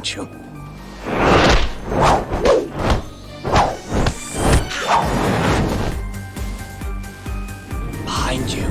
don't you? Behind you.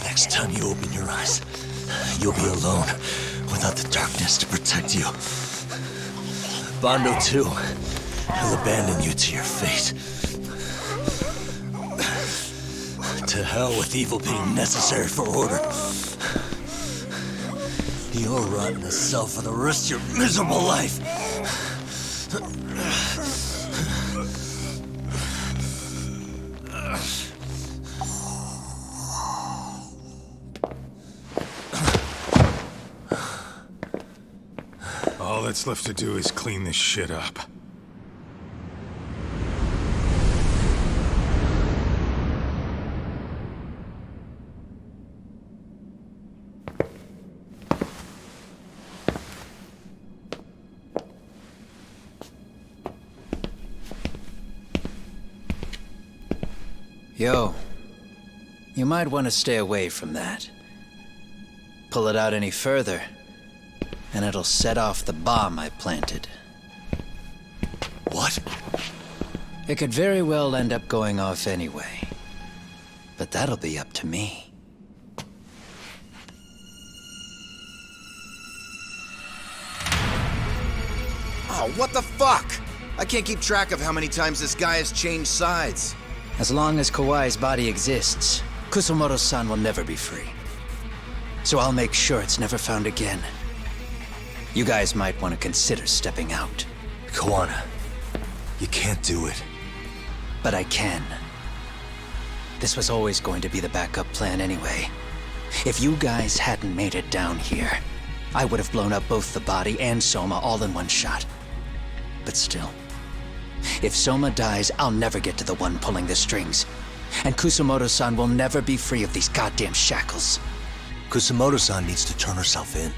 Next time you open your eyes, you'll be alone, without the darkness to protect you. Bondo, too, he'll abandon you to your fate. To hell with evil being necessary for order. You'll rot in a cell for the rest of your miserable life. All that's left to do is clean this shit up. Yo, you might want to stay away from that. Pull it out any further, and it'll set off the bomb I planted. What? It could very well end up going off anyway. But that'll be up to me. Oh, what the fuck? I can't keep track of how many times this guy has changed sides. As long as Kawai's body exists, Kusumoto-san will never be free. So I'll make sure it's never found again. You guys might want to consider stepping out. Kawana, you can't do it. But I can. This was always going to be the backup plan anyway. If you guys hadn't made it down here, I would have blown up both the body and Soma all in one shot. But still, if Soma dies, I'll never get to the one pulling the strings. And Kusumoto-san will never be free of these goddamn shackles. Kusumoto-san needs to turn herself in.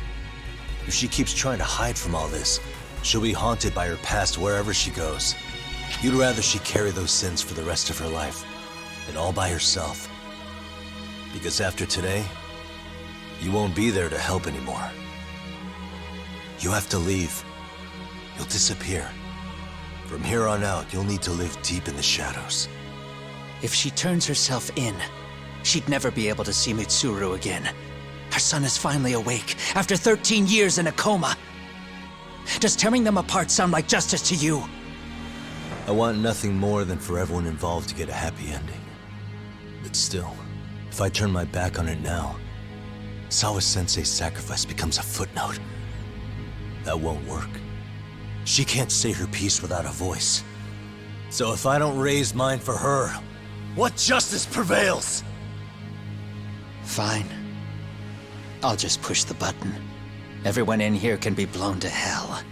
If she keeps trying to hide from all this, she'll be haunted by her past wherever she goes. You'd rather she carry those sins for the rest of her life, and all by herself. Because after today, you won't be there to help anymore. You have to leave. You'll disappear. From here on out, you'll need to live deep in the shadows. If she turns herself in, she'd never be able to see Mitsuru again. Her son is finally awake, after 13 years in a coma. Does tearing them apart sound like justice to you? I want nothing more than for everyone involved to get a happy ending. But still, if I turn my back on it now, Sawa-sensei's sacrifice becomes a footnote. That won't work. She can't say her piece without a voice. So if I don't raise mine for her, what justice prevails? Fine. I'll just push the button. Everyone in here can be blown to hell.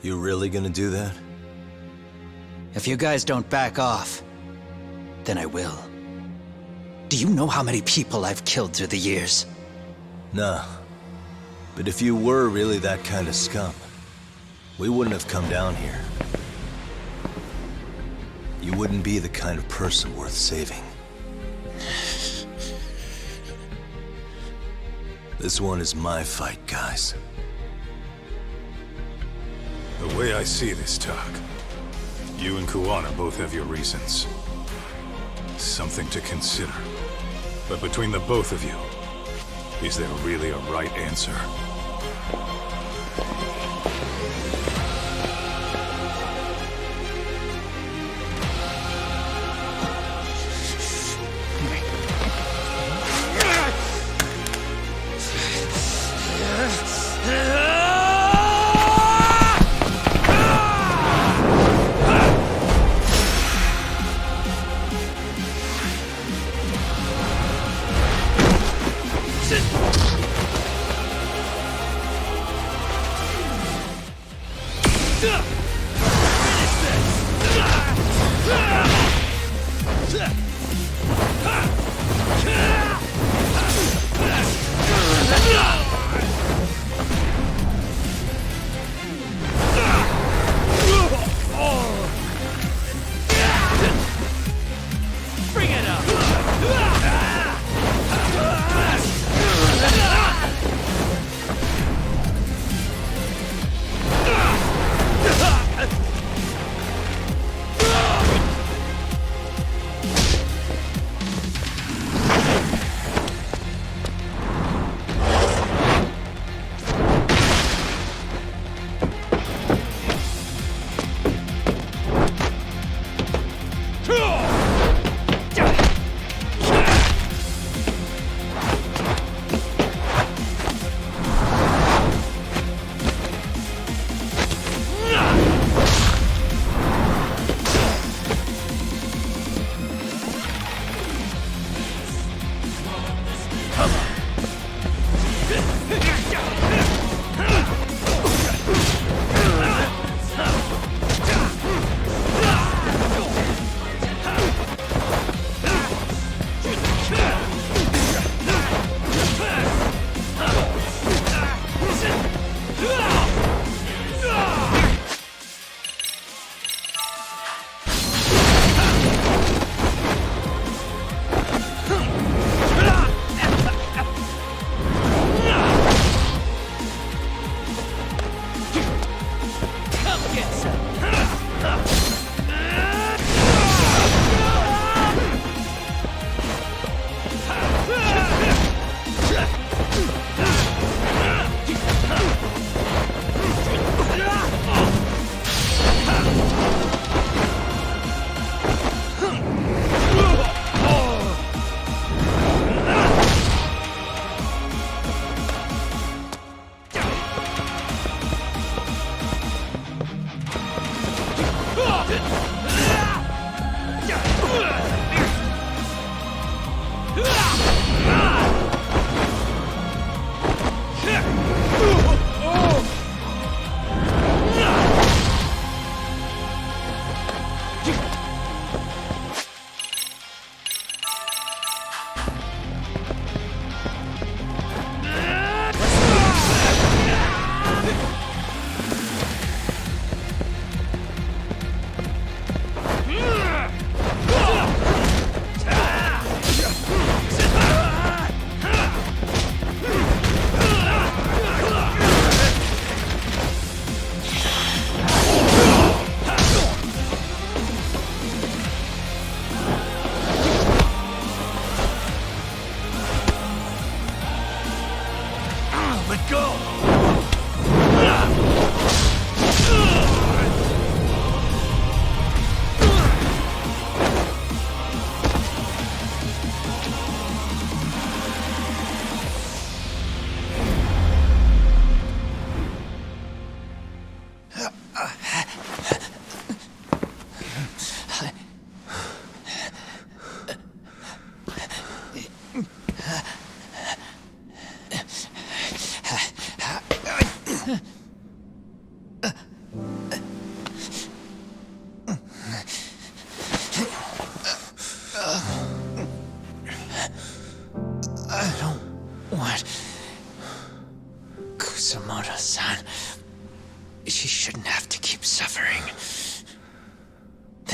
You really gonna do that? If you guys don't back off, then I will. Do you know how many people I've killed through the years? Nah. But if you were really that kind of scum, we wouldn't have come down here. You wouldn't be the kind of person worth saving. This one is my fight, guys. The way I see this, Tak, you and Kuwana both have your reasons. Something to consider. But between the both of you, is there really a right answer?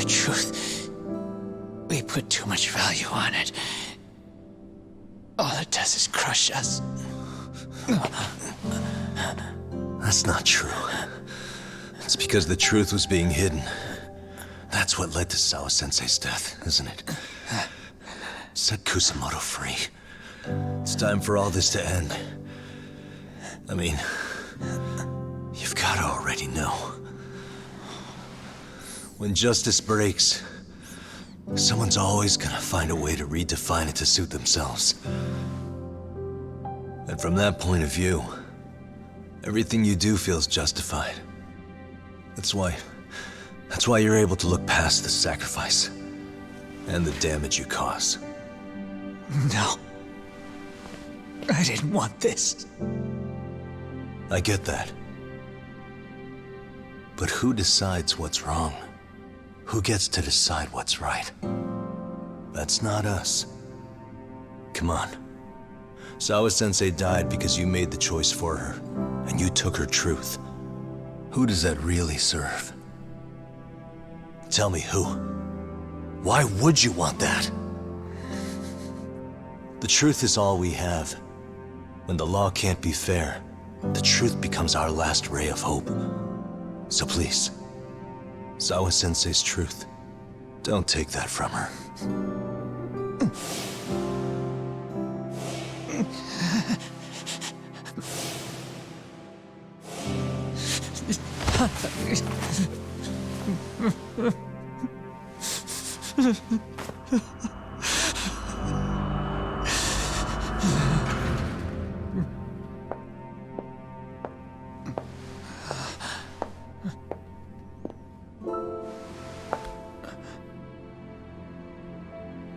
the truth. We put too much value on it. All it does is crush us. That's not true. It's because the truth was being hidden. That's what led to Sawa-sensei's death, isn't it? Set Kusamoto free. It's time for all this to end. I mean, you've gotta already know. When justice breaks, someone's always gonna find a way to redefine it to suit themselves. And from that point of view, everything you do feels justified. That's why you're able to look past the sacrifice and the damage you cause. No. I didn't want this. I get that. But who decides what's wrong? Who gets to decide what's right? That's not us. Come on. Sawa-sensei died because you made the choice for her, and you took her truth. Who does that really serve? Tell me who. Why would you want that? The truth is all we have. When the law can't be fair, the truth becomes our last ray of hope. So please, Sawa-sensei's truth, don't take that from her.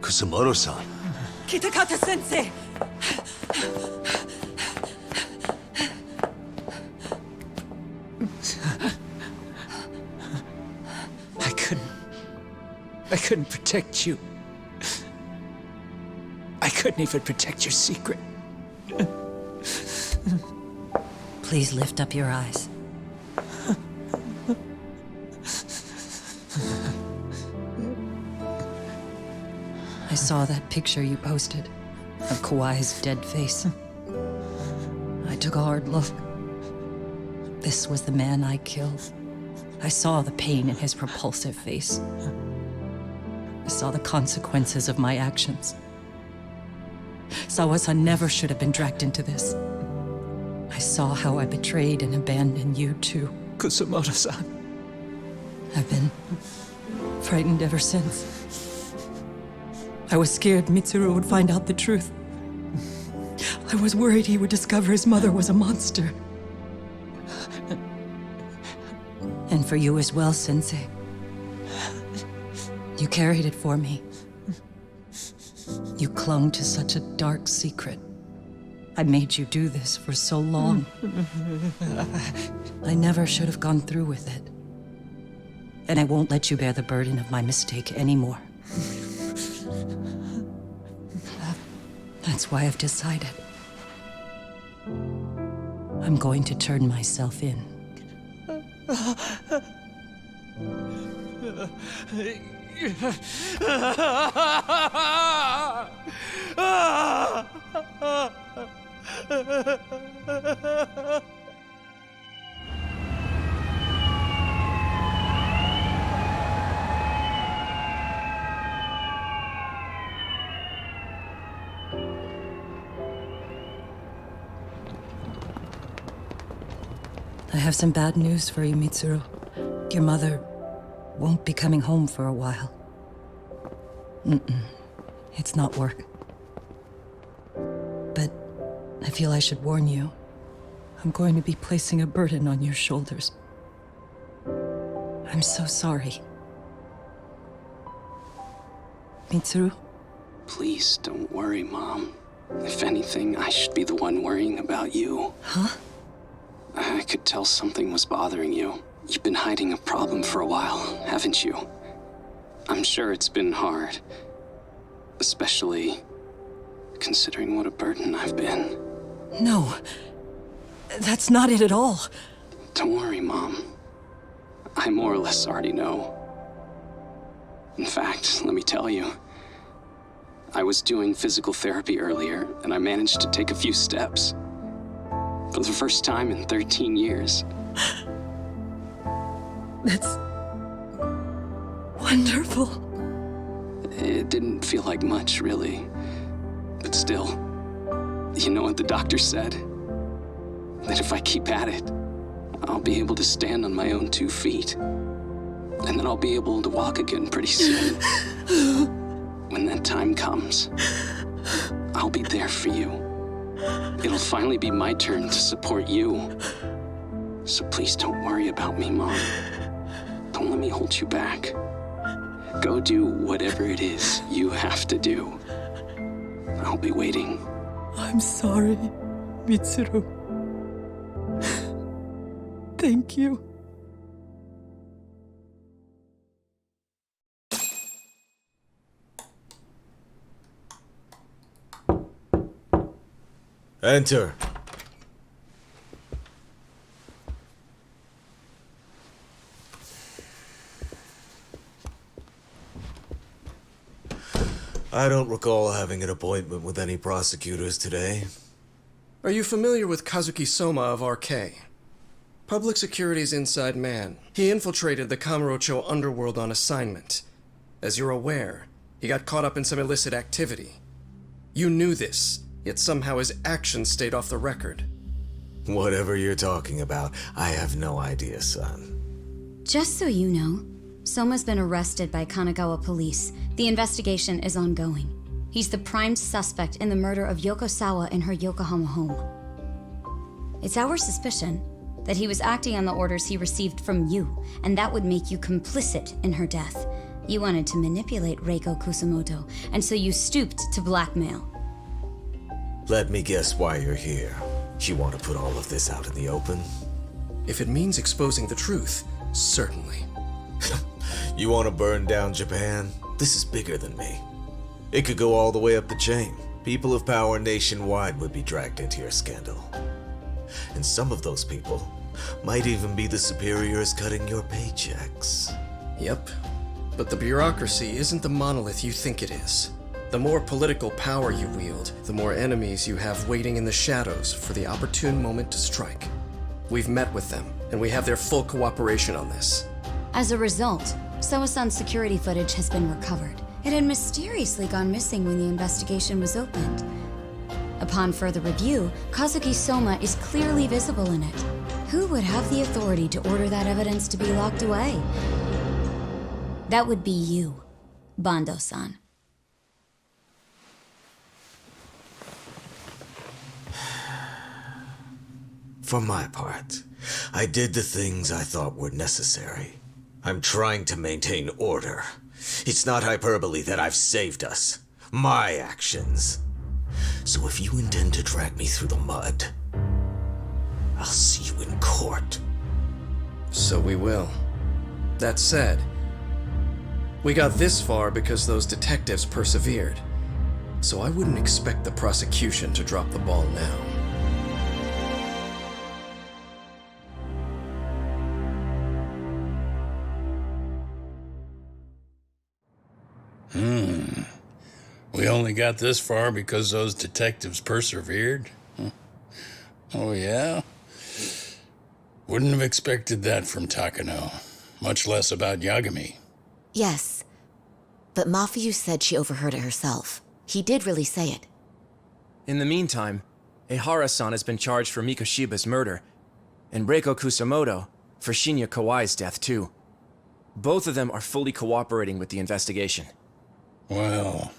Kusamoto-san. Kitakata-sensei! I couldn't protect you. I couldn't even protect your secret. Please lift up your eyes. I saw that picture you posted of Kawai's dead face. I took a hard look. This was the man I killed. I saw the pain in his repulsive face. I saw the consequences of my actions. Sawa-san never should have been dragged into this. I saw how I betrayed and abandoned you too. Kusamoto-san. I've been frightened ever since. I was scared Mitsuru would find out the truth. I was worried he would discover his mother was a monster. And for you as well, Sensei. You carried it for me. You clung to such a dark secret. I made you do this for so long. I never should have gone through with it. And I won't let you bear the burden of my mistake anymore. That's why I've decided. I'm going to turn myself in. I have some bad news for you, Mitsuru. Your mother won't be coming home for a while. It's not work. But I feel I should warn you. I'm going to be placing a burden on your shoulders. I'm so sorry. Mitsuru? Please don't worry, Mom. If anything, I should be the one worrying about you. Huh? I could tell something was bothering you. You've been hiding a problem for a while, haven't you? I'm sure it's been hard. Especially considering what a burden I've been. No. That's not it at all. Don't worry, Mom. I more or less already know. In fact, let me tell you, I was doing physical therapy earlier, and I managed to take a few steps. For the first time in 13 years. That's wonderful. It didn't feel like much, really. But still, you know what the doctor said? That if I keep at it, I'll be able to stand on my own 2 feet. And then I'll be able to walk again pretty soon. When that time comes, I'll be there for you. It'll finally be my turn to support you. So please don't worry about me, Mom. Don't let me hold you back. Go do whatever it is you have to do. I'll be waiting. I'm sorry, Mitsuru. Thank you. Enter. I don't recall having an appointment with any prosecutors today. Are you familiar with Kazuki Soma of RK? Public Security's inside man. He infiltrated the Kamurocho underworld on assignment. As you're aware, he got caught up in some illicit activity. You knew this, yet somehow his actions stayed off the record. Whatever you're talking about, I have no idea, son. Just so you know, Soma's been arrested by Kanagawa police. The investigation is ongoing. He's the prime suspect in the murder of Yoko Sawa in her Yokohama home. It's our suspicion that he was acting on the orders he received from you, and that would make you complicit in her death. You wanted to manipulate Reiko Kusamoto, and so you stooped to blackmail. Let me guess why you're here. You want to put all of this out in the open? If it means exposing the truth, certainly. You want to burn down Japan? This is bigger than me. It could go all the way up the chain. People of power nationwide would be dragged into your scandal. And some of those people might even be the superiors cutting your paychecks. Yep. But the bureaucracy isn't the monolith you think it is. The more political power you wield, the more enemies you have waiting in the shadows for the opportune moment to strike. We've met with them, and we have their full cooperation on this. As a result, Soa-san's security footage has been recovered. It had mysteriously gone missing when the investigation was opened. Upon further review, Kazuki Soma is clearly visible in it. Who would have the authority to order that evidence to be locked away? That would be you, Bando-san. For my part, I did the things I thought were necessary. I'm trying to maintain order. It's not hyperbole that I've saved us. My actions. So if you intend to drag me through the mud, I'll see you in court. So we will. That said, we got this far because those detectives persevered. So I wouldn't expect the prosecution to drop the ball now. We only got this far because those detectives persevered? Oh, yeah? Wouldn't have expected that from Takano, much less about Yagami. Yes, but Mafuyu said she overheard it herself. He did really say it. In the meantime, Ehara-san has been charged for Mikoshiba's murder, and Reiko Kusamoto for Shinya Kawai's death, too. Both of them are fully cooperating with the investigation. Well,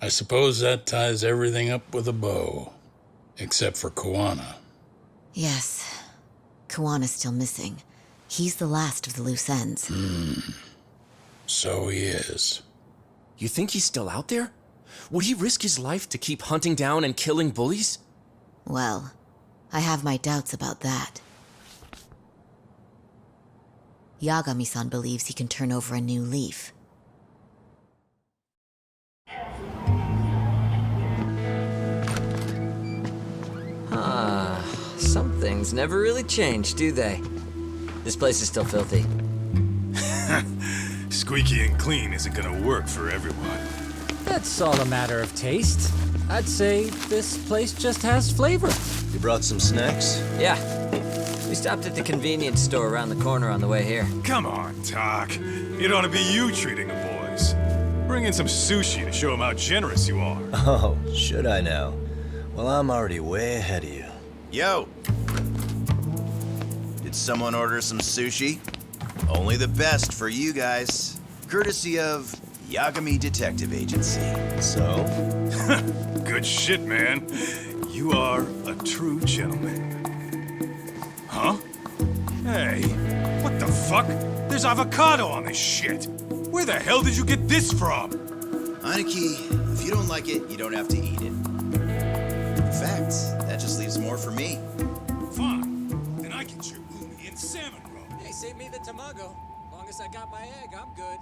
I suppose that ties everything up with a bow, except for Kuwana. Yes, Kuwana's still missing. He's the last of the loose ends. So he is. You think he's still out there? Would he risk his life to keep hunting down and killing bullies? Well, I have my doubts about that. Yagami-san believes he can turn over a new leaf. Some things never really change, do they? This place is still filthy. Squeaky and clean isn't gonna work for everyone. That's all a matter of taste. I'd say this place just has flavor. You brought some snacks? Yeah. We stopped at the convenience store around the corner on the way here. Come on, Doc. It ought to be you treating the boys. Bring in some sushi to show them how generous you are. Oh, should I now? Well, I'm already way ahead of you. Yo! Did someone order some sushi? Only the best for you guys. Courtesy of Yagami Detective Agency. So? Good shit, man. You are a true gentleman. Huh? Hey, what the fuck? There's avocado on this shit. Where the hell did you get this from? Aniki, if you don't like it, you don't have to eat it. In fact, that just leaves more for me. Fine. Then I can chew umi and salmon roe. Hey, save me the tamago. Long as I got my egg, I'm good.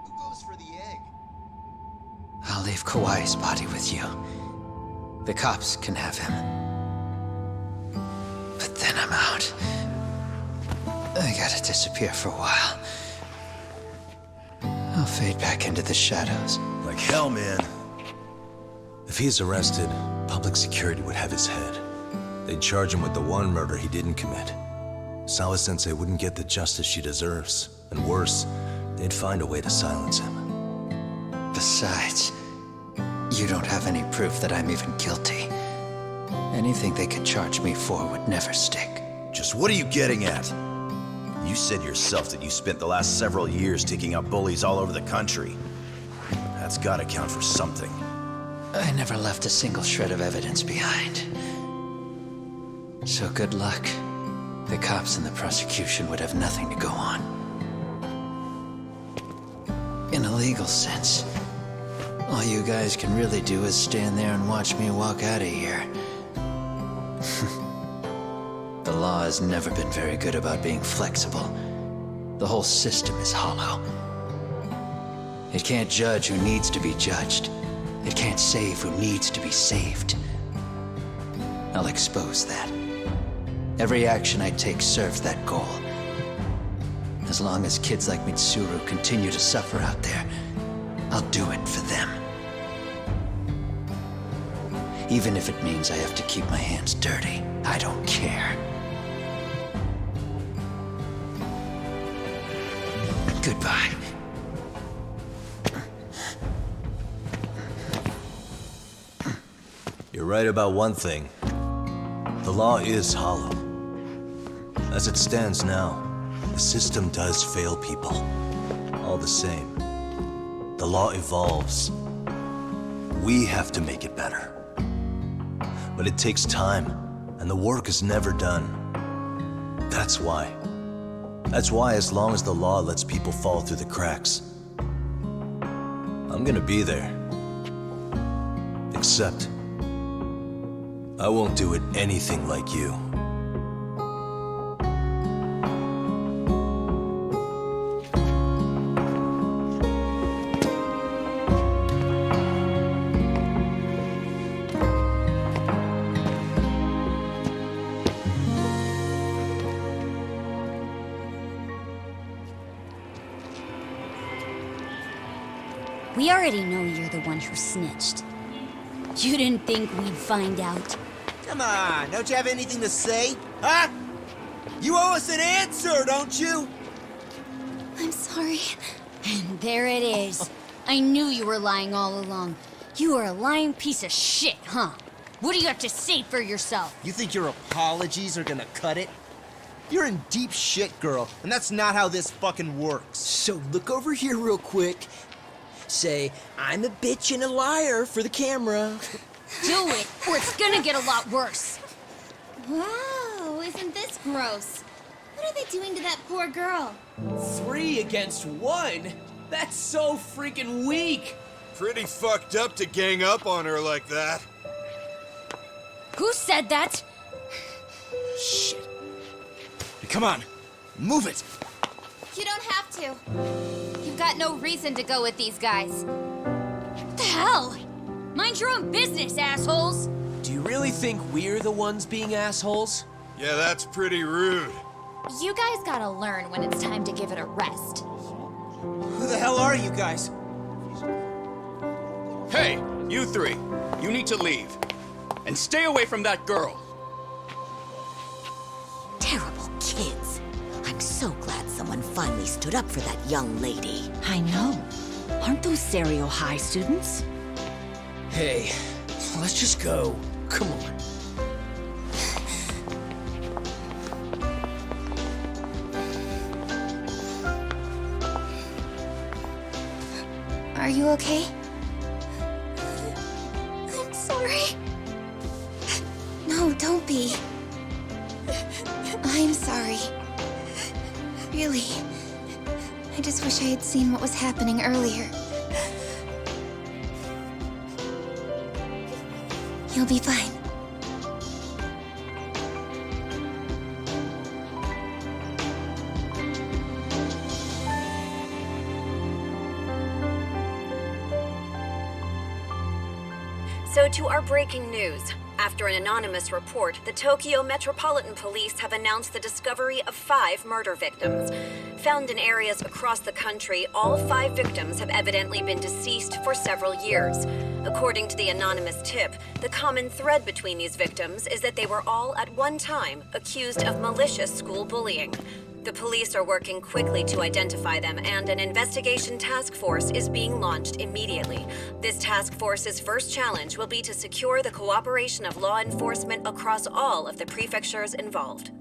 Who goes for the egg? I'll leave Kawai's body with you. The cops can have him. But then I'm out. I gotta disappear for a while. I'll fade back into the shadows. Like hell, man. If he's arrested, public security would have his head. They'd charge him with the one murder he didn't commit. Sawa-sensei wouldn't get the justice she deserves. And worse, they'd find a way to silence him. Besides, you don't have any proof that I'm even guilty. Anything they could charge me for would never stick. Just what are you getting at? You said yourself that you spent the last several years taking out bullies all over the country. That's gotta count for something. I never left a single shred of evidence behind. So good luck. The cops and the prosecution would have nothing to go on. In a legal sense, all you guys can really do is stand there and watch me walk out of here. The law has never been very good about being flexible. The whole system is hollow. It can't judge who needs to be judged. It can't save who needs to be saved. I'll expose that. Every action I take serves that goal. As long as kids like Mitsuru continue to suffer out there, I'll do it for them. Even if it means I have to keep my hands dirty, I don't care. Goodbye. You're right about one thing. The law is hollow. As it stands now, the system does fail people. All the same, the law evolves. We have to make it better. But it takes time, and the work is never done. That's why, as long as the law lets people fall through the cracks, I'm gonna be there. Except, I won't do it anything like you. We already know you're the one who snitched. You didn't think we'd find out? Come on, don't you have anything to say? Huh? You owe us an answer, don't you? I'm sorry. And there it is. I knew you were lying all along. You are a lying piece of shit, huh? What do you have to say for yourself? You think your apologies are gonna cut it? You're in deep shit, girl, and that's not how this fucking works. So look over here real quick. Say, I'm a bitch and a liar for the camera. Do it, or it's gonna get a lot worse. Wow, isn't this gross? What are they doing to that poor girl? 3 against 1? That's so freaking weak. Pretty fucked up to gang up on her like that. Who said that? Shit. Come on, move it. You don't have to. You've got no reason to go with these guys. What the hell? Mind your own business, assholes! Do you really think we're the ones being assholes? Yeah, that's pretty rude. You guys gotta learn when it's time to give it a rest. Who the hell are you guys? Hey, you three. You need to leave. And stay away from that girl. Terrible kids. I'm so glad someone finally stood up for that young lady. I know. Aren't those Serio High students? Hey, let's just go. Come on. Are you okay? I'm sorry. No, don't be. I'm sorry. Really. I just wish I had seen what was happening earlier. You'll be fine. So to our breaking news. After an anonymous report, the Tokyo Metropolitan Police have announced the discovery of 5 murder victims. Found in areas across the country, all 5 victims have evidently been deceased for several years. According to the anonymous tip, the common thread between these victims is that they were all at one time accused of malicious school bullying. The police are working quickly to identify them, and an investigation task force is being launched immediately. This task force's first challenge will be to secure the cooperation of law enforcement across all of the prefectures involved.